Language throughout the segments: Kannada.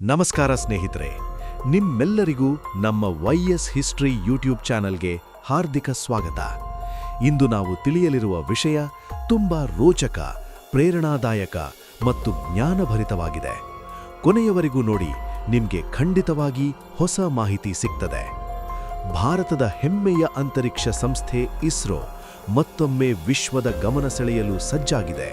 ನಮಸ್ಕಾರ ಸ್ನೇಹಿತರೆ, ನಿಮ್ಮೆಲ್ಲರಿಗೂ ನಮ್ಮ ವೈಎಸ್ ಹಿಸ್ಟ್ರಿ ಯೂಟ್ಯೂಬ್ ಚಾನೆಲ್ಗೆ ಹಾರ್ದಿಕ ಸ್ವಾಗತ. ಇಂದು ನಾವು ತಿಳಿಯಲಿರುವ ವಿಷಯ ತುಂಬಾ ರೋಚಕ, ಪ್ರೇರಣಾದಾಯಕ ಮತ್ತು ಜ್ಞಾನಭರಿತವಾಗಿದೆ. ಕೊನೆಯವರೆಗೂ ನೋಡಿ, ನಿಮಗೆ ಖಂಡಿತವಾಗಿ ಹೊಸ ಮಾಹಿತಿ ಸಿಗ್ತದೆ. ಭಾರತದ ಹೆಮ್ಮೆಯ ಅಂತರಿಕ್ಷ ಸಂಸ್ಥೆ ಇಸ್ರೋ ಮತ್ತೊಮ್ಮೆ ವಿಶ್ವದ ಗಮನ ಸೆಳೆಯಲು ಸಜ್ಜಾಗಿದೆ.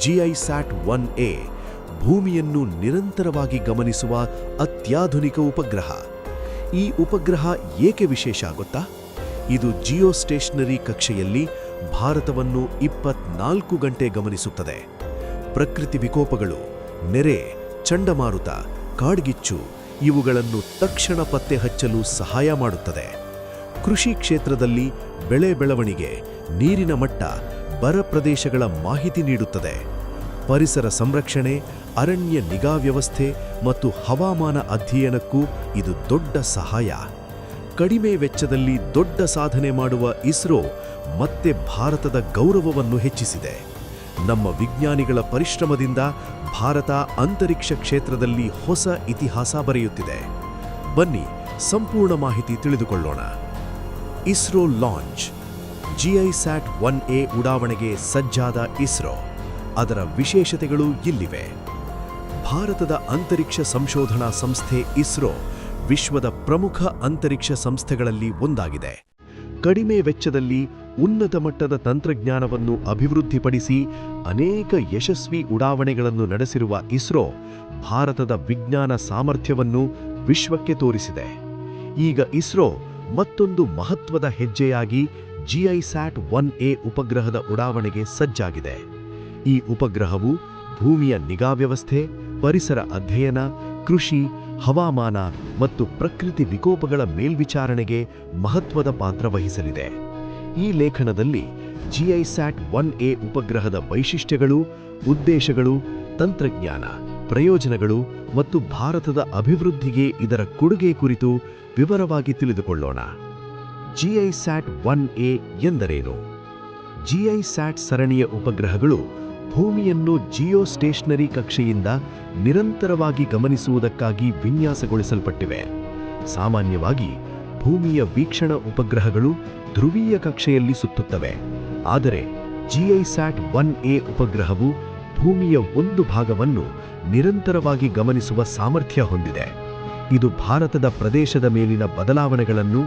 GISAT-1A ಭೂಮಿಯನ್ನು ನಿರಂತರವಾಗಿ ಗಮನಿಸುವ ಅತ್ಯಾಧುನಿಕ ಉಪಗ್ರಹ. ಈ ಉಪಗ್ರಹ ಏಕೆ ವಿಶೇಷ ಗೊತ್ತಾ? ಇದು ಜಿಯೋಸ್ಟೇಷನರಿ ಕಕ್ಷೆಯಲ್ಲಿ ಭಾರತವನ್ನು 24 ಗಂಟೆ ಗಮನಿಸುತ್ತದೆ. ಪ್ರಕೃತಿ ವಿಕೋಪಗಳು, ನೆರೆ, ಚಂಡಮಾರುತ, ಕಾಡ್ಗಿಚ್ಚು ಇವುಗಳನ್ನು ತಕ್ಷಣ ಪತ್ತೆ ಹಚ್ಚಲು ಸಹಾಯ ಮಾಡುತ್ತದೆ. ಕೃಷಿ ಕ್ಷೇತ್ರದಲ್ಲಿ ಬೆಳೆ ಬೆಳವಣಿಗೆ, ನೀರಿನ ಮಟ್ಟ, ಬರ ಪ್ರದೇಶಗಳ ಮಾಹಿತಿ ನೀಡುತ್ತದೆ. ಪರಿಸರ ಸಂರಕ್ಷಣೆ, ಅರಣ್ಯ ನಿಗಾ ವ್ಯವಸ್ಥೆ ಮತ್ತು ಹವಾಮಾನ ಅಧ್ಯಯನಕ್ಕೂ ಇದು ದೊಡ್ಡ ಸಹಾಯ. ಕಡಿಮೆ ವೆಚ್ಚದಲ್ಲಿ ದೊಡ್ಡ ಸಾಧನೆ ಮಾಡುವ ಇಸ್ರೋ ಮತ್ತೆ ಭಾರತದ ಗೌರವವನ್ನು ಹೆಚ್ಚಿಸಿದೆ. ನಮ್ಮ ವಿಜ್ಞಾನಿಗಳ ಪರಿಶ್ರಮದಿಂದ ಭಾರತ ಅಂತರಿಕ್ಷ ಕ್ಷೇತ್ರದಲ್ಲಿ ಹೊಸ ಇತಿಹಾಸ ಬರೆಯುತ್ತಿದೆ. ಬನ್ನಿ, ಸಂಪೂರ್ಣ ಮಾಹಿತಿ ತಿಳಿದುಕೊಳ್ಳೋಣ. ಇಸ್ರೋ ಲಾಂಚ್. GISAT-1A ಉಡಾವಣೆಗೆ ಸಜ್ಜಾದ ಇಸ್ರೋ. ಅದರ ವಿಶೇಷತೆಗಳು ಇಲ್ಲಿವೆ. ಭಾರತದ ಅಂತರಿಕ್ಷ ಸಂಶೋಧನಾ ಸಂಸ್ಥೆ ಇಸ್ರೋ ವಿಶ್ವದ ಪ್ರಮುಖ ಅಂತರಿಕ್ಷ ಸಂಸ್ಥೆಗಳಲ್ಲಿ ಒಂದಾಗಿದೆ. ಕಡಿಮೆ ವೆಚ್ಚದಲ್ಲಿ ಉನ್ನತ ಮಟ್ಟದ ತಂತ್ರಜ್ಞಾನವನ್ನು ಅಭಿವೃದ್ಧಿಪಡಿಸಿ ಅನೇಕ ಯಶಸ್ವಿ ಉಡಾವಣೆಗಳನ್ನು ನಡೆಸಿರುವ ಇಸ್ರೋ ಭಾರತದ ವಿಜ್ಞಾನ ಸಾಮರ್ಥ್ಯವನ್ನು ವಿಶ್ವಕ್ಕೆ ತೋರಿಸಿದೆ. ಈಗ ಇಸ್ರೋ ಮತ್ತೊಂದು ಮಹತ್ವದ ಹೆಜ್ಜೆಯಾಗಿ GISAT-1A ಉಪಗ್ರಹದ ಉಡಾವಣೆಗೆ ಸಜ್ಜಾಗಿದೆ. ಈ ಉಪಗ್ರಹವು ಭೂಮಿಯ ನಿಗಾ ವ್ಯವಸ್ಥೆ, ಪರಿಸರ ಅಧ್ಯಯನ, ಕೃಷಿ, ಹವಾಮಾನ ಮತ್ತು ಪ್ರಕೃತಿ ವಿಕೋಪಗಳ ಮೇಲ್ವಿಚಾರಣೆಗೆ ಮಹತ್ವದ ಪಾತ್ರ ವಹಿಸಲಿದೆ. ಈ ಲೇಖನದಲ್ಲಿ GISAT-1A ಉಪಗ್ರಹದ ವೈಶಿಷ್ಟ್ಯಗಳು, ಉದ್ದೇಶಗಳು, ತಂತ್ರಜ್ಞಾನ, ಪ್ರಯೋಜನಗಳು ಮತ್ತು ಭಾರತದ ಅಭಿವೃದ್ಧಿಗೆ ಇದರ ಕೊಡುಗೆ ಕುರಿತು ವಿವರವಾಗಿ ತಿಳಿದುಕೊಳ್ಳೋಣ. GISAT-1A ಎಂದರೇನು? GISAT ಸರಣಿಯ ಉಪಗ್ರಹಗಳು ಭೂಮಿಯನ್ನು ಜಿಯೋಸ್ಟೇಷನರಿ ಕಕ್ಷೆಯಿಂದ ನಿರಂತರವಾಗಿ ಗಮನಿಸುವುದಕ್ಕಾಗಿ ವಿನ್ಯಾಸಗೊಳಿಸಲ್ಪಟ್ಟಿವೆ. ಸಾಮಾನ್ಯವಾಗಿ ಭೂಮಿಯ ವೀಕ್ಷಣಾ ಉಪಗ್ರಹಗಳು ಧ್ರುವೀಯ ಕಕ್ಷೆಯಲ್ಲಿ ಸುತ್ತುತ್ತವೆ. ಆದರೆ GISAT-1A ಉಪಗ್ರಹವು ಭೂಮಿಯ ಒಂದು ಭಾಗವನ್ನು ನಿರಂತರವಾಗಿ ಗಮನಿಸುವ ಸಾಮರ್ಥ್ಯ ಹೊಂದಿದೆ. ಇದು ಭಾರತದ ಪ್ರದೇಶದ ಮೇಲಿನ ಬದಲಾವಣೆಗಳನ್ನು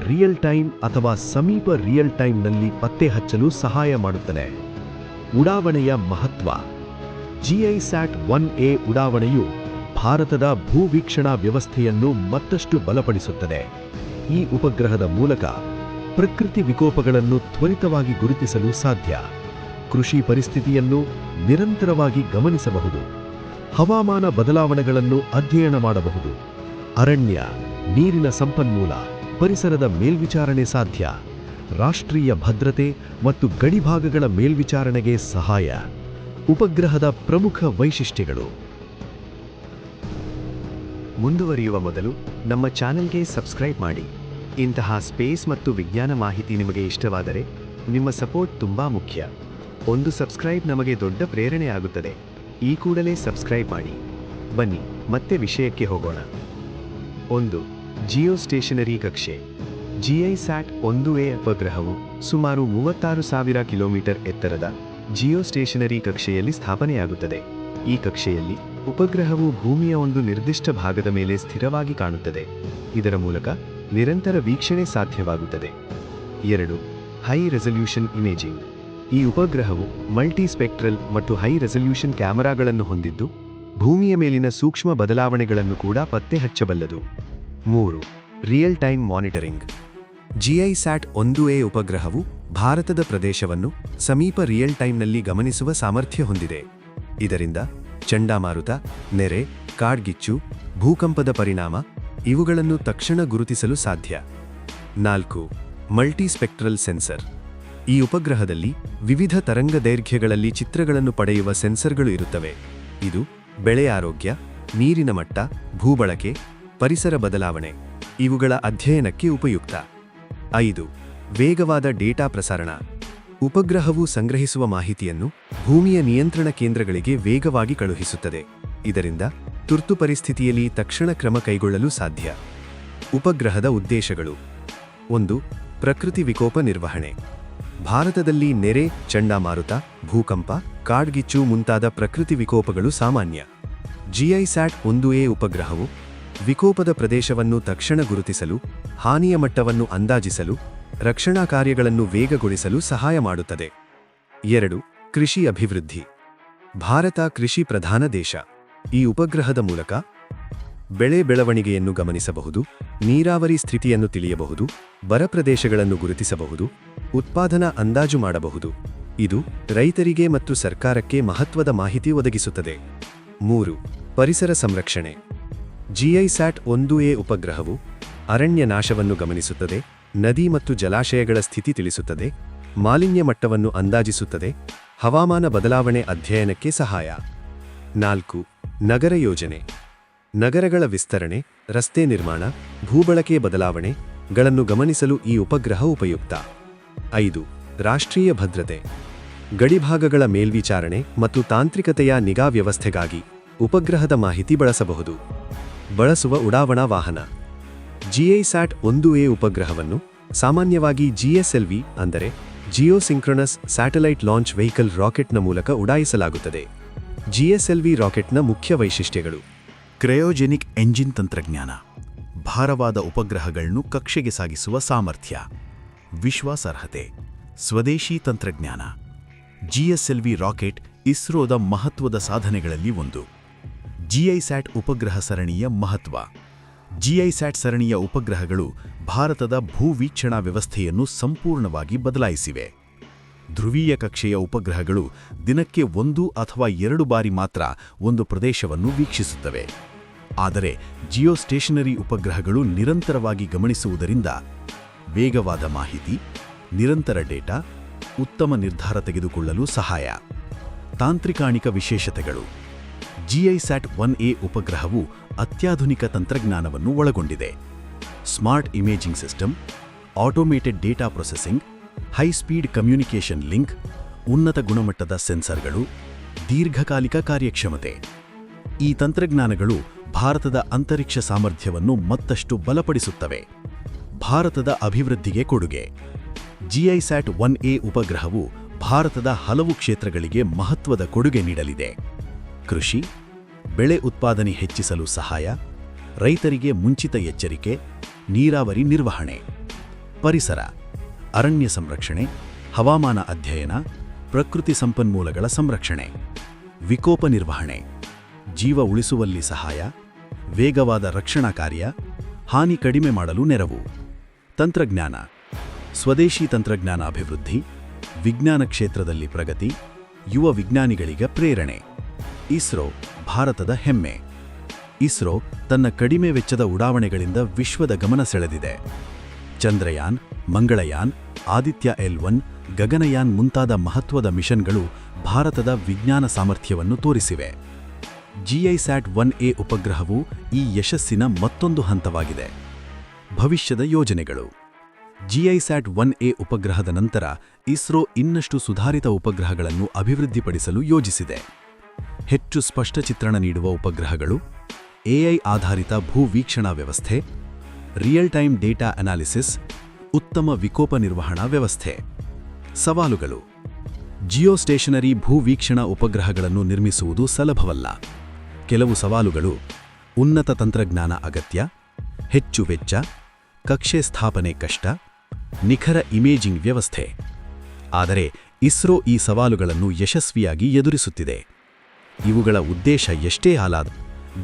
ರಿಯಲ್ ಟೈಮ್ ಅಥವಾ ಸಮೀಪ ರಿಯಲ್ ಟೈಮ್ನಲ್ಲಿ ಪತ್ತೆ ಹಚ್ಚಲು ಸಹಾಯ ಮಾಡುತ್ತದೆ. ಉಡಾವಣೆಯ ಮಹತ್ವ. GISAT-1A ಉಡಾವಣೆಯು ಭಾರತದ ಭೂವೀಕ್ಷಣಾ ವ್ಯವಸ್ಥೆಯನ್ನು ಮತ್ತಷ್ಟು ಬಲಪಡಿಸುತ್ತದೆ. ಈ ಉಪಗ್ರಹದ ಮೂಲಕ ಪ್ರಕೃತಿ ವಿಕೋಪಗಳನ್ನು ತ್ವರಿತವಾಗಿ ಗುರುತಿಸಲು ಸಾಧ್ಯ. ಕೃಷಿ ಪರಿಸ್ಥಿತಿಯನ್ನು ನಿರಂತರವಾಗಿ ಗಮನಿಸಬಹುದು. ಹವಾಮಾನ ಬದಲಾವಣೆಗಳನ್ನು ಅಧ್ಯಯನ ಮಾಡಬಹುದು. ಅರಣ್ಯ, ನೀರಿನ ಸಂಪನ್ಮೂಲ, ಪರಿಸರದ ಮೇಲ್ವಿಚಾರಣೆ ಸಾಧ್ಯ. ರಾಷ್ಟ್ರೀಯ ಭದ್ರತೆ ಮತ್ತು ಗಡಿಭಾಗಗಳ ಮೇಲ್ವಿಚಾರಣೆಗೆ ಸಹಾಯ. ಉಪಗ್ರಹದ ಪ್ರಮುಖ ವೈಶಿಷ್ಟ್ಯಗಳು. ಮುಂದುವರಿಯುವ ಮೊದಲು ನಮ್ಮ ಚಾನೆಲ್ಗೆ ಸಬ್ಸ್ಕ್ರೈಬ್ ಮಾಡಿ. ಇಂತಹ ಸ್ಪೇಸ್ ಮತ್ತು ವಿಜ್ಞಾನ ಮಾಹಿತಿ ನಿಮಗೆ ಇಷ್ಟವಾದರೆ ನಿಮ್ಮ ಸಪೋರ್ಟ್ ತುಂಬಾ ಮುಖ್ಯ. ಒಂದು ಸಬ್ಸ್ಕ್ರೈಬ್ ನಮಗೆ ದೊಡ್ಡ ಪ್ರೇರಣೆ ಆಗುತ್ತದೆ. ಈ ಕೂಡಲೇ ಸಬ್ಸ್ಕ್ರೈಬ್ ಮಾಡಿ. ಬನ್ನಿ ಮತ್ತೆ ವಿಷಯಕ್ಕೆ ಹೋಗೋಣ. 1. ಜಿಯೋಸ್ಟೇಷನರಿ ಕಕ್ಷೆ. GISAT-1A ಉಪಗ್ರಹವು ಸುಮಾರು 36,000 ಕಿಲೋಮೀಟರ್ ಎತ್ತರದ ಜಿಯೋಸ್ಟೇಷನರಿ ಕಕ್ಷೆಯಲ್ಲಿ ಸ್ಥಾಪನೆಯಾಗುತ್ತದೆ. ಈ ಕಕ್ಷೆಯಲ್ಲಿ ಉಪಗ್ರಹವು ಭೂಮಿಯ ಒಂದು ನಿರ್ದಿಷ್ಟ ಭಾಗದ ಮೇಲೆ ಸ್ಥಿರವಾಗಿ ಕಾಣುತ್ತದೆ. ಇದರ ಮೂಲಕ ನಿರಂತರ ವೀಕ್ಷಣೆ ಸಾಧ್ಯವಾಗುತ್ತದೆ. 2. High resolution imaging. ಈ ಉಪಗ್ರಹವು ಮಲ್ಟಿಸ್ಪೆಕ್ಟ್ರಲ್ ಮತ್ತು ಹೈ ರೆಸಲ್ಯೂಷನ್ ಕ್ಯಾಮೆರಾಗಳನ್ನು ಹೊಂದಿದ್ದು ಭೂಮಿಯ ಮೇಲಿನ ಸೂಕ್ಷ್ಮ ಬದಲಾವಣೆಗಳನ್ನು ಕೂಡ ಪತ್ತೆ ಹಚ್ಚಬಲ್ಲದು. 3. Real time monitoring. GISAT-1A ಉಪಗ್ರಹವು ಭಾರತದ ಪ್ರದೇಶವನ್ನು ಸಮೀಪ ರಿಯಲ್ ಟೈಮ್ನಲ್ಲಿ ಗಮನಿಸುವ ಸಾಮರ್ಥ್ಯ ಹೊಂದಿದೆ. ಇದರಿಂದ ಚಂಡಮಾರುತ, ನೆರೆ, ಕಾಡ್ಗಿಚ್ಚು, ಭೂಕಂಪದ ಪರಿಣಾಮ ಇವುಗಳನ್ನು ತಕ್ಷಣ ಗುರುತಿಸಲು ಸಾಧ್ಯ. 4. ಮಲ್ಟಿಸ್ಪೆಕ್ಟ್ರಲ್ ಸೆನ್ಸರ್. ಈ ಉಪಗ್ರಹದಲ್ಲಿ ವಿವಿಧ ತರಂಗದೈರ್ಘ್ಯಗಳಲ್ಲಿ ಚಿತ್ರಗಳನ್ನು ಪಡೆಯುವ ಸೆನ್ಸರ್ಗಳು ಇರುತ್ತವೆ. ಇದು ಬೆಳೆ ಆರೋಗ್ಯ, ನೀರಿನ ಮಟ್ಟ, ಭೂಬಳಕೆ, ಪರಿಸರ ಬದಲಾವಣೆ ಇವುಗಳ ಅಧ್ಯಯನಕ್ಕೆ ಉಪಯುಕ್ತ. 5. ವೇಗವಾದ ಡೇಟಾ ಪ್ರಸಾರಣ. ಉಪಗ್ರಹವು ಸಂಗ್ರಹಿಸುವ ಮಾಹಿತಿಯನ್ನು ಭೂಮಿಯ ನಿಯಂತ್ರಣ ಕೇಂದ್ರಗಳಿಗೆ ವೇಗವಾಗಿ ಕಳುಹಿಸುತ್ತದೆ. ಇದರಿಂದ ತುರ್ತು ಪರಿಸ್ಥಿತಿಯಲ್ಲಿ ತಕ್ಷಣ ಕ್ರಮ ಕೈಗೊಳ್ಳಲು ಸಾಧ್ಯ. ಉಪಗ್ರಹದ ಉದ್ದೇಶಗಳು: 1. ಪ್ರಕೃತಿ ವಿಕೋಪ ನಿರ್ವಹಣೆ. ಭಾರತದಲ್ಲಿ ನೆರೆ, ಚಂಡಮಾರುತ, ಭೂಕಂಪ, ಕಾಡ್ಗಿಚ್ಚು ಮುಂತಾದ ಪ್ರಕೃತಿ ವಿಕೋಪಗಳು ಸಾಮಾನ್ಯ. GISAT-1A ಉಪಗ್ರಹವು ವಿಕೋಪದ ಪ್ರದೇಶವನ್ನು ತಕ್ಷಣ ಗುರುತಿಸಲು, ಹಾನಿಯ ಮಟ್ಟವನ್ನು ಅಂದಾಜಿಸಲು, ರಕ್ಷಣಾ ಕಾರ್ಯಗಳನ್ನು ವೇಗಗೊಳಿಸಲು ಸಹಾಯ ಮಾಡುತ್ತದೆ. 2. ಕೃಷಿ ಅಭಿವೃದ್ಧಿ. ಭಾರತ ಕೃಷಿ ಪ್ರಧಾನ ದೇಶ. ಈ ಉಪಗ್ರಹದ ಮೂಲಕ ಬೆಳೆ ಬೆಳವಣಿಗೆಯನ್ನು ಗಮನಿಸಬಹುದು, ನೀರಾವರಿ ಸ್ಥಿತಿಯನ್ನು ತಿಳಿಯಬಹುದು, ಬರ ಪ್ರದೇಶಗಳನ್ನು ಗುರುತಿಸಬಹುದು, ಉತ್ಪಾದನಾ ಅಂದಾಜು ಮಾಡಬಹುದು. ಇದು ರೈತರಿಗೆ ಮತ್ತು ಸರ್ಕಾರಕ್ಕೆ ಮಹತ್ವದ ಮಾಹಿತಿ ಒದಗಿಸುತ್ತದೆ. 3. ಪರಿಸರ ಸಂರಕ್ಷಣೆ. GISAT-1A ಉಪಗ್ರಹವು ಅರಣ್ಯ ನಾಶವನ್ನು ಗಮನಿಸುತ್ತದೆ, ನದಿ ಮತ್ತು ಜಲಾಶಯಗಳ ಸ್ಥಿತಿ ತಿಳಿಸುತ್ತದೆ, ಮಾಲಿನ್ಯ ಮಟ್ಟವನ್ನು ಅಂದಾಜಿಸುತ್ತದೆ, ಹವಾಮಾನ ಬದಲಾವಣೆ ಅಧ್ಯಯನಕ್ಕೆ ಸಹಾಯ. 4. ನಗರ ಯೋಜನೆ. ನಗರಗಳ ವಿಸ್ತರಣೆ, ರಸ್ತೆ ನಿರ್ಮಾಣ, ಭೂಬಳಕೆ ಬದಲಾವಣೆಗಳನ್ನು ಗಮನಿಸಲು ಈ ಉಪಗ್ರಹ ಉಪಯುಕ್ತ. 5. ರಾಷ್ಟ್ರೀಯ ಭದ್ರತೆ. ಗಡಿಭಾಗಗಳ ಮೇಲ್ವಿಚಾರಣೆ ಮತ್ತು ತಾಂತ್ರಿಕತೆಯ ನಿಗಾ ವ್ಯವಸ್ಥೆಗಾಗಿ ಉಪಗ್ರಹದ ಮಾಹಿತಿ ಬಳಸಬಹುದು. ಬಳಸುವ ಉಡಾವಣಾ ವಾಹನ. GISAT-1A ಉಪಗ್ರಹವನ್ನು ಸಾಮಾನ್ಯವಾಗಿ GSLV ಅಂದರೆ ಜಿಯೋಸಿಂಕ್ರೊನಸ್ ಸ್ಯಾಟಲೈಟ್ ಲಾಂಚ್ ವೆಹಿಕಲ್ ರಾಕೆಟ್ನ ಮೂಲಕ ಉಡಾಯಿಸಲಾಗುತ್ತದೆ. GSLV ರಾಕೆಟ್ನ ಮುಖ್ಯ ವೈಶಿಷ್ಟ್ಯಗಳು: ಕ್ರಯೋಜೆನಿಕ್ ಎಂಜಿನ್ ತಂತ್ರಜ್ಞಾನ, ಭಾರವಾದ ಉಪಗ್ರಹಗಳನ್ನು ಕಕ್ಷೆಗೆ ಸಾಗಿಸುವ ಸಾಮರ್ಥ್ಯ, ವಿಶ್ವಾಸಾರ್ಹತೆ, ಸ್ವದೇಶಿ ತಂತ್ರಜ್ಞಾನ. GSLV ರಾಕೆಟ್ ಇಸ್ರೋದ ಮಹತ್ವದ ಸಾಧನೆಗಳಲ್ಲಿ ಒಂದು. GISAT ಉಪಗ್ರಹ ಸರಣಿಯ ಮಹತ್ವ. GISAT ಸರಣಿಯ ಉಪಗ್ರಹಗಳು ಭಾರತದ ಭೂವೀಕ್ಷಣಾ ವ್ಯವಸ್ಥೆಯನ್ನು ಸಂಪೂರ್ಣವಾಗಿ ಬದಲಾಯಿಸಿವೆ. ಧ್ರುವೀಯ ಕಕ್ಷೆಯ ಉಪಗ್ರಹಗಳು ದಿನಕ್ಕೆ 1 ಅಥವಾ 2 ಬಾರಿ ಮಾತ್ರ ಒಂದು ಪ್ರದೇಶವನ್ನು ವೀಕ್ಷಿಸುತ್ತವೆ. ಆದರೆ ಜಿಯೋಸ್ಟೇಷನರಿ ಉಪಗ್ರಹಗಳು ನಿರಂತರವಾಗಿ ಗಮನಿಸುವುದರಿಂದ ವೇಗವಾದ ಮಾಹಿತಿ, ನಿರಂತರ ಡೇಟಾ, ಉತ್ತಮ ನಿರ್ಧಾರ ತೆಗೆದುಕೊಳ್ಳಲು ಸಹಾಯ. ತಾಂತ್ರಿಕಾಣಿಕ ವಿಶೇಷತೆಗಳು. GISAT-1A ಉಪಗ್ರಹವು ಅತ್ಯಾಧುನಿಕ ತಂತ್ರಜ್ಞಾನವನ್ನು ಒಳಗೊಂಡಿದೆ. Smart imaging system, automated data processing, high-speed communication link, ಉನ್ನತ ಗುಣಮಟ್ಟದ ಸೆನ್ಸರ್ಗಳು, ದೀರ್ಘಕಾಲಿಕ ಕಾರ್ಯಕ್ಷಮತೆ. ಈ ತಂತ್ರಜ್ಞಾನಗಳು ಭಾರತದ ಅಂತರಿಕ್ಷ ಸಾಮರ್ಥ್ಯವನ್ನು ಮತ್ತಷ್ಟು ಬಲಪಡಿಸುತ್ತವೆ. ಭಾರತದ ಅಭಿವೃದ್ಧಿಗೆ ಕೊಡುಗೆ. GISAT-1A ಉಪಗ್ರಹವು ಭಾರತದ ಹಲವು ಕ್ಷೇತ್ರಗಳಿಗೆ ಮಹತ್ವದ ಕೊಡುಗೆ ನೀಡಲಿದೆ. ಕೃಷಿ, ಬೆಳೆ ಉತ್ಪಾದನೆ ಹೆಚ್ಚಿಸಲು ಸಹಾಯ, ರೈತರಿಗೆ ಮುಂಚಿತ ಎಚ್ಚರಿಕೆ, ನೀರಾವರಿ ನಿರ್ವಹಣೆ. ಪರಿಸರ, ಅರಣ್ಯ ಸಂರಕ್ಷಣೆ, ಹವಾಮಾನ ಅಧ್ಯಯನ, ಪ್ರಕೃತಿ ಸಂಪನ್ಮೂಲಗಳ ಸಂರಕ್ಷಣೆ. ವಿಕೋಪ ನಿರ್ವಹಣೆ, ಜೀವ ಉಳಿಸುವಲ್ಲಿ ಸಹಾಯ, ವೇಗವಾದ ರಕ್ಷಣಾ ಕಾರ್ಯ, ಹಾನಿ ಕಡಿಮೆ ಮಾಡಲು ನೆರವು. ತಂತ್ರಜ್ಞಾನ, ಸ್ವದೇಶಿ ತಂತ್ರಜ್ಞಾನ ಅಭಿವೃದ್ಧಿ, ವಿಜ್ಞಾನ ಕ್ಷೇತ್ರದಲ್ಲಿ ಪ್ರಗತಿ, ಯುವ ವಿಜ್ಞಾನಿಗಳಿಗೆ ಪ್ರೇರಣೆ. ಇಸ್ರೋ ಭಾರತದ ಹೆಮ್ಮೆ. ಇಸ್ರೋ ತನ್ನ ಕಡಿಮೆ ವೆಚ್ಚದ ಉಡಾವಣೆಗಳಿಂದ ವಿಶ್ವದ ಗಮನ ಸೆಳೆದಿದೆ. ಚಂದ್ರಯಾನ್, ಮಂಗಳಯಾನ್, ಆದಿತ್ಯ L1, ಗಗನಯಾನ್ ಮುಂತಾದ ಮಹತ್ವದ ಮಿಷನ್ಗಳು ಭಾರತದ ವಿಜ್ಞಾನ ಸಾಮರ್ಥ್ಯವನ್ನು ತೋರಿಸಿವೆ. GISAT-1A ಉಪಗ್ರಹವು ಈ ಯಶಸ್ಸಿನ ಮತ್ತೊಂದು ಹಂತವಾಗಿದೆ. ಭವಿಷ್ಯದ ಯೋಜನೆಗಳು. GISAT-1A ಉಪಗ್ರಹದ ನಂತರ ಇಸ್ರೋ ಇನ್ನಷ್ಟು ಸುಧಾರಿತ ಉಪಗ್ರಹಗಳನ್ನು ಅಭಿವೃದ್ಧಿಪಡಿಸಲು ಯೋಜಿಸಿದೆ. ಹೆಚ್ಚು ಸ್ಪಷ್ಟ ಚಿತ್ರಣ ನೀಡುವ ಉಪಗ್ರಹಗಳು, AI ಆಧಾರಿತ ಭೂವೀಕ್ಷಣಾ ವ್ಯವಸ್ಥೆ, ರಿಯಲ್ ಟೈಮ್ ಡೇಟಾ ಅನಾಲಿಸಿಸ್, ಉತ್ತಮ ವಿಕೋಪ ನಿರ್ವಹಣಾ ವ್ಯವಸ್ಥೆ. ಸವಾಲುಗಳು. ಜಿಯೋಸ್ಟೇಷನರಿ ಭೂವೀಕ್ಷಣಾ ಉಪಗ್ರಹಗಳನ್ನು ನಿರ್ಮಿಸುವುದು ಸುಲಭವಲ್ಲ. ಕೆಲವು ಸವಾಲುಗಳು: ಉನ್ನತ ತಂತ್ರಜ್ಞಾನ ಅಗತ್ಯ, ಹೆಚ್ಚು ವೆಚ್ಚ, ಕಕ್ಷೆ ಸ್ಥಾಪನೆ ಕಷ್ಟ, ನಿಖರ ಇಮೇಜಿಂಗ್ ವ್ಯವಸ್ಥೆ. ಆದರೆ ಇಸ್ರೋ ಈ ಸವಾಲುಗಳನ್ನು ಯಶಸ್ವಿಯಾಗಿ ಎದುರಿಸುತ್ತಿದೆ. ಇವುಗಳ ಉದ್ದೇಶ ಎಷ್ಟೇ ಆಲಾದ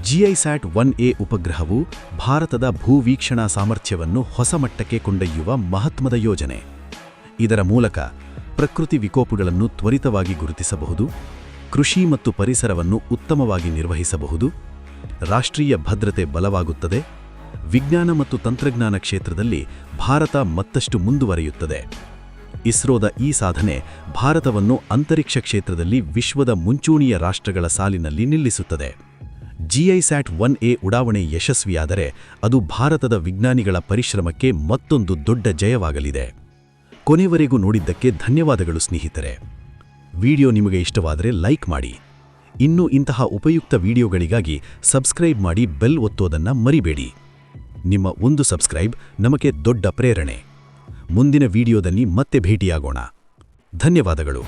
GISAT-1A ಉಪಗ್ರಹವು ಭಾರತದ ಭೂವೀಕ್ಷಣಾ ಸಾಮರ್ಥ್ಯವನ್ನು ಹೊಸ ಮಟ್ಟಕ್ಕೆ ಕೊಂಡೊಯ್ಯುವ ಮಹತ್ವದ ಯೋಜನೆ. ಇದರ ಮೂಲಕ ಪ್ರಕೃತಿ ವಿಕೋಪಗಳನ್ನು ತ್ವರಿತವಾಗಿ ಗುರುತಿಸಬಹುದು, ಕೃಷಿ ಮತ್ತು ಪರಿಸರವನ್ನು ಉತ್ತಮವಾಗಿ ನಿರ್ವಹಿಸಬಹುದು, ರಾಷ್ಟ್ರೀಯ ಭದ್ರತೆ ಬಲವಾಗುತ್ತದೆ, ವಿಜ್ಞಾನ ಮತ್ತು ತಂತ್ರಜ್ಞಾನ ಕ್ಷೇತ್ರದಲ್ಲಿ ಭಾರತ ಮತ್ತಷ್ಟು ಮುಂದುವರಿಯುತ್ತದೆ. ಇಸ್ರೋದ ಈ ಸಾಧನೆ ಭಾರತವನ್ನು ಅಂತರಿಕ್ಷ ಕ್ಷೇತ್ರದಲ್ಲಿ ವಿಶ್ವದ ಮುಂಚೂಣಿಯ ರಾಷ್ಟ್ರಗಳ ಸಾಲಿನಲ್ಲಿ ನಿಲ್ಲಿಸುತ್ತದೆ. GISAT-1A ಉಡಾವಣೆ ಯಶಸ್ವಿಯಾದರೆ ಅದು ಭಾರತದ ವಿಜ್ಞಾನಿಗಳ ಪರಿಶ್ರಮಕ್ಕೆ ಮತ್ತೊಂದು ದೊಡ್ಡ ಜಯವಾಗಲಿದೆ. ಕೊನೆವರೆಗೂ ನೋಡಿದ್ದಕ್ಕೆ ಧನ್ಯವಾದಗಳು ಸ್ನೇಹಿತರೆ. ವಿಡಿಯೋ ನಿಮಗೆ ಇಷ್ಟವಾದರೆ ಲೈಕ್ ಮಾಡಿ. ಇನ್ನೂ ಇಂತಹ ಉಪಯುಕ್ತ ವಿಡಿಯೋಗಳಿಗಾಗಿ ಸಬ್ಸ್ಕ್ರೈಬ್ ಮಾಡಿ ಬೆಲ್ ಒತ್ತೋದನ್ನ ಮರಿಬೇಡಿ. ನಿಮ್ಮ ಒಂದು ಸಬ್ಸ್ಕ್ರೈಬ್ ನಮಗೆ ದೊಡ್ಡ ಪ್ರೇರಣೆ. ಮುಂದಿನ ವಿಡಿಯೋದಲ್ಲಿ ಮತ್ತೆ ಭೇಟಿಯಾಗೋಣ. ಧನ್ಯವಾದಗಳು.